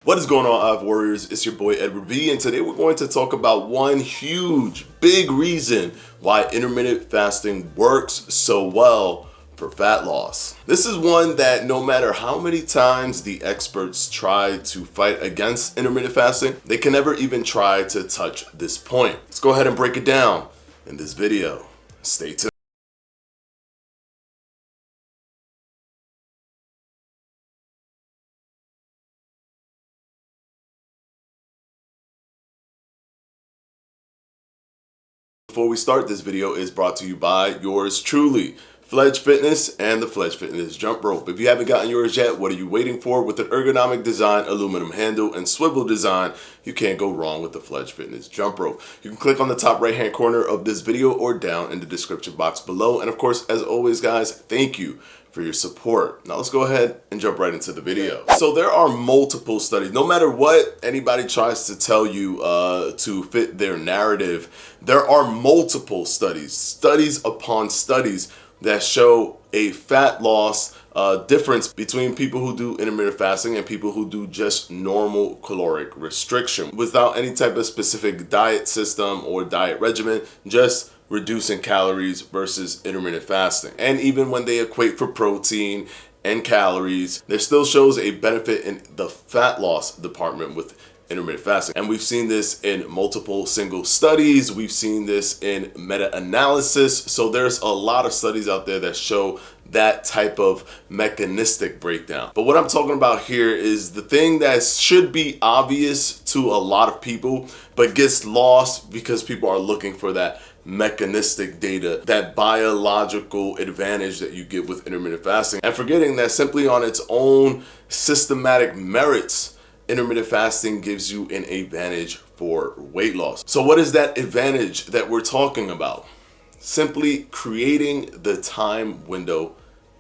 What is going on, Hive Warriors? It's your boy Edward B, and today we're going to talk about one huge, big reason why intermittent fasting works so well for fat loss. This is one that no matter how many times the experts try to fight against intermittent fasting, they can never even try to touch this point. Let's go ahead and break it down in this video. Stay tuned. Before we start, this video is brought to you by yours truly, Fledge Fitness and the Fledge Fitness Jump Rope. If you haven't gotten yours yet, what are you waiting for? With an ergonomic design, aluminum handle, and swivel design, you can't go wrong with the Fledge Fitness Jump Rope. You can click on the top right hand corner of this video or down in the description box below. And of course, as always guys, thank you for your support. Now let's go ahead and jump right into the video. So there are multiple studies. No matter what anybody tries to tell you to fit their narrative, there are multiple studies upon studies that show a fat loss difference between people who do intermittent fasting and people who do just normal caloric restriction without any type of specific diet system or diet regimen, just reducing calories versus intermittent fasting. And even when they equate for protein and calories, there still shows a benefit in the fat loss department with intermittent fasting. And we've seen this in multiple single studies. We've seen this in meta-analysis. So there's a lot of studies out there that show that type of mechanistic breakdown. But what I'm talking about here is the thing that should be obvious to a lot of people, but gets lost because people are looking for that mechanistic data, that biological advantage that you get with intermittent fasting, and forgetting that simply on its own systematic merits, intermittent fasting gives you an advantage for weight loss. So what is that advantage that we're talking about? Simply creating the time window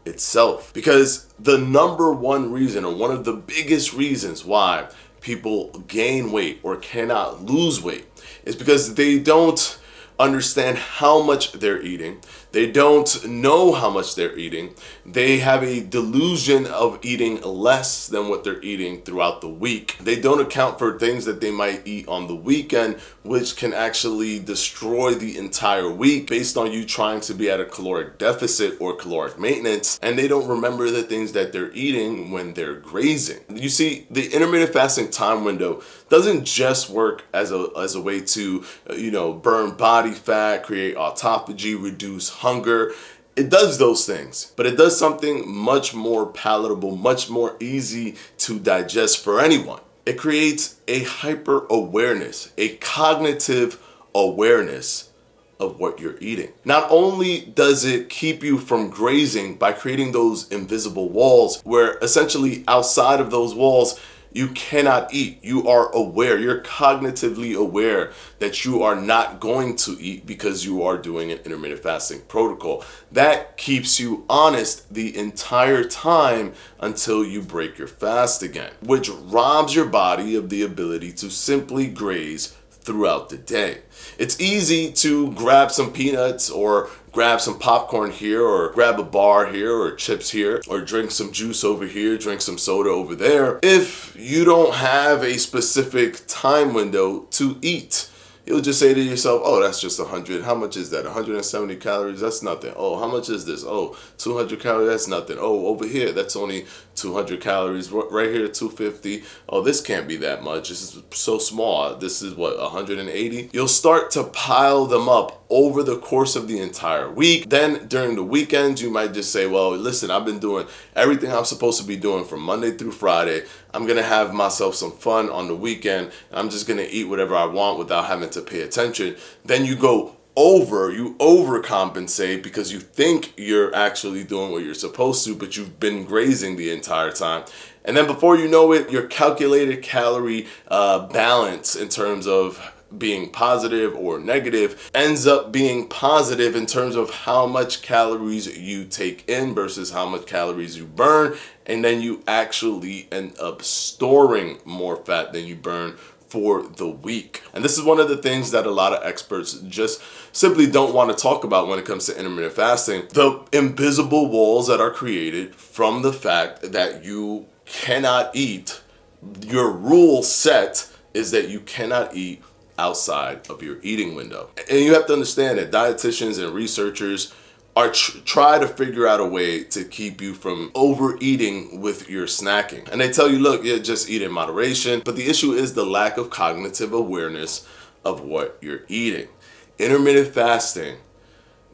itself. Because the number one reason, or one of the biggest reasons why people gain weight or cannot lose weight, is because they don't understand how much they're eating. They don't know how much they're eating. They have a delusion of eating less than what they're eating throughout the week. They don't account for things that they might eat on the weekend, which can actually destroy the entire week based on you trying to be at a caloric deficit or caloric maintenance. And they don't remember the things that they're eating when they're grazing. You see, the intermittent fasting time window doesn't just work as a way to, burn body fat, create autophagy, reduce hunger. It does those things, but it does something much more palatable, much more easy to digest for anyone. It creates a hyper awareness, a cognitive awareness of what you're eating. Not only does it keep you from grazing by creating those invisible walls, where essentially outside of those walls, you cannot eat. You are aware, you're cognitively aware that you are not going to eat because you are doing an intermittent fasting protocol. That keeps you honest the entire time until you break your fast again, which robs your body of the ability to simply graze throughout the day. It's easy to grab some peanuts or grab some popcorn here, or grab a bar here, or chips here, or drink some juice over here, drink some soda over there, if you don't have a specific time window to eat. You'll just say to yourself, oh, that's just 100. How much is that? 170 calories? That's nothing. Oh, how much is this? Oh, 200 calories? That's nothing. Oh, over here, that's only 200 calories. Right here, 250. Oh, this can't be that much. This is so small. This is what, 180? You'll start to pile them up over the course of the entire week. Then during the weekends, you might just say, well, listen, I've been doing everything I'm supposed to be doing from Monday through Friday. I'm going to have myself some fun on the weekend. I'm just going to eat whatever I want without having to pay attention. Then you overcompensate because you think you're actually doing what you're supposed to, but you've been grazing the entire time. And then before you know it, your calculated calorie balance in terms of being positive or negative ends up being positive in terms of how much calories you take in versus how much calories you burn, and then you actually end up storing more fat than you burn for the week. And this is one of the things that a lot of experts just simply don't want to talk about when it comes to intermittent fasting. The invisible walls that are created from the fact that you cannot eat your rule set is that you cannot eat outside of your eating window. And you have to understand that dietitians and researchers are try to figure out a way to keep you from overeating with your snacking. And they tell you, look, yeah, just eat in moderation. But the issue is the lack of cognitive awareness of what you're eating. Intermittent fasting,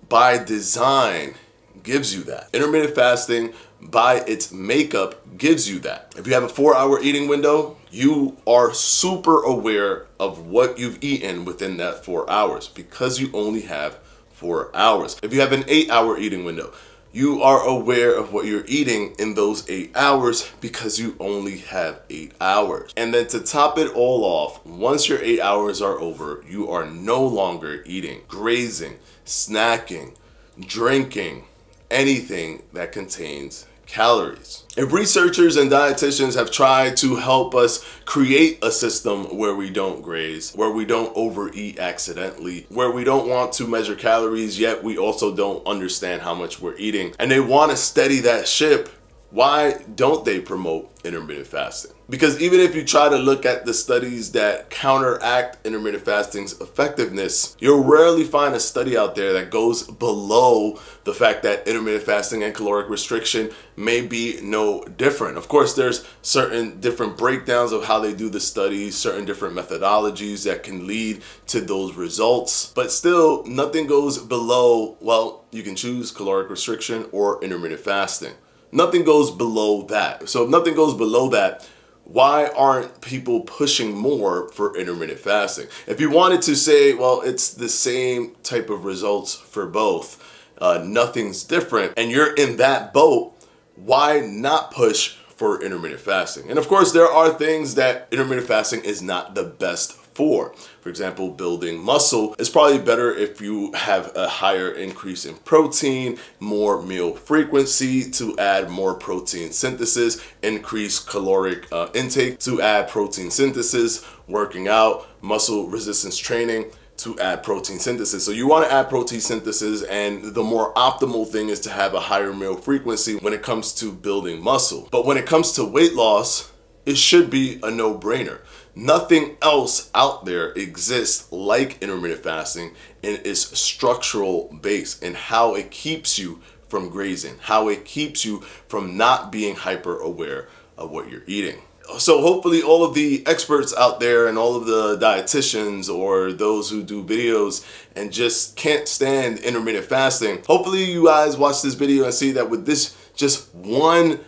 by design, gives you that. Intermittent fasting, by its makeup, gives you that. If you have a 4-hour eating window, you are super aware of what you've eaten within that 4 hours because you only have 4 hours. If you have an 8-hour eating window, you are aware of what you're eating in those 8 hours because you only have 8 hours. And then to top it all off, once your 8 hours are over, you are no longer eating, grazing, snacking, drinking, anything that contains calories. If researchers and dietitians have tried to help us create a system where we don't graze, where we don't overeat accidentally, where we don't want to measure calories, yet we also don't understand how much we're eating, and they want to steady that ship, why don't they promote intermittent fasting? Because even if you try to look at the studies that counteract intermittent fasting's effectiveness, you'll rarely find a study out there that goes below the fact that intermittent fasting and caloric restriction may be no different. Of course, there's certain different breakdowns of how they do the studies, certain different methodologies that can lead to those results, but still nothing goes below, well, you can choose caloric restriction or intermittent fasting. Nothing goes below that. So if nothing goes below that, why aren't people pushing more for intermittent fasting? If you wanted to say, well, it's the same type of results for both, nothing's different, and you're in that boat, why not push for intermittent fasting? And of course, there are things that intermittent fasting is not the best for. For example, building muscle is probably better if you have a higher increase in protein, more meal frequency to add more protein synthesis, increase caloric intake to add protein synthesis, working out, muscle resistance training to add protein synthesis. So you want to add protein synthesis, and the more optimal thing is to have a higher meal frequency when it comes to building muscle. But when it comes to weight loss, it should be a no-brainer. Nothing else out there exists like intermittent fasting in its structural base and how it keeps you from grazing, how it keeps you from not being hyper aware of what you're eating. So hopefully all of the experts out there and all of the dietitians or those who do videos and just can't stand intermittent fasting, hopefully you guys watch this video and see that with this just one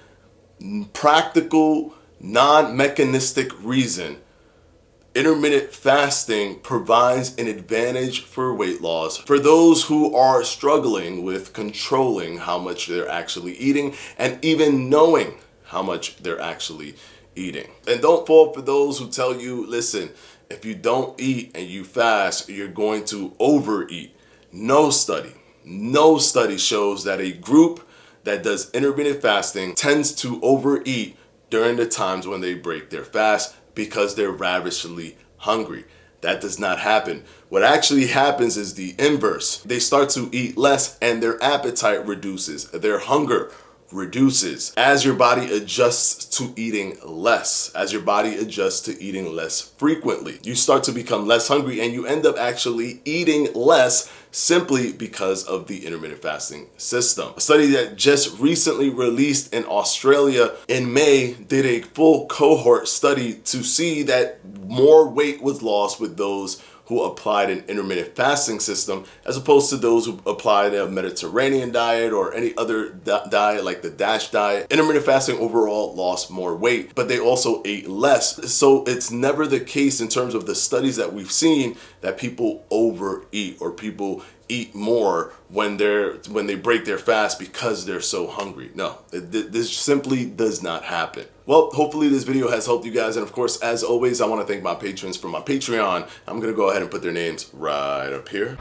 practical, non-mechanistic reason, intermittent fasting provides an advantage for weight loss for those who are struggling with controlling how much they're actually eating and even knowing how much they're actually eating. And don't fall for those who tell you, listen, if you don't eat and you fast, you're going to overeat. No study shows that a group that does intermittent fasting tends to overeat during the times when they break their fast because they're ravishingly hungry. That does not happen. What actually happens is the inverse. They start to eat less and their appetite reduces, their hunger reduces as your body adjusts to eating less, as your body adjusts to eating less frequently. You start to become less hungry and you end up actually eating less simply because of the intermittent fasting system. A study that just recently released in Australia in May did a full cohort study to see that more weight was lost with those who applied an intermittent fasting system as opposed to those who applied a Mediterranean diet or any other diet like the DASH diet. Intermittent fasting overall lost more weight, but they also ate less. So it's never the case in terms of the studies that we've seen that people overeat or people eat more when they break their fast because they're so hungry. No, this simply does not happen. Well, hopefully this video has helped you guys. And of course, as always, I want to thank my patrons for my Patreon. I'm going to go ahead and put their names right up here.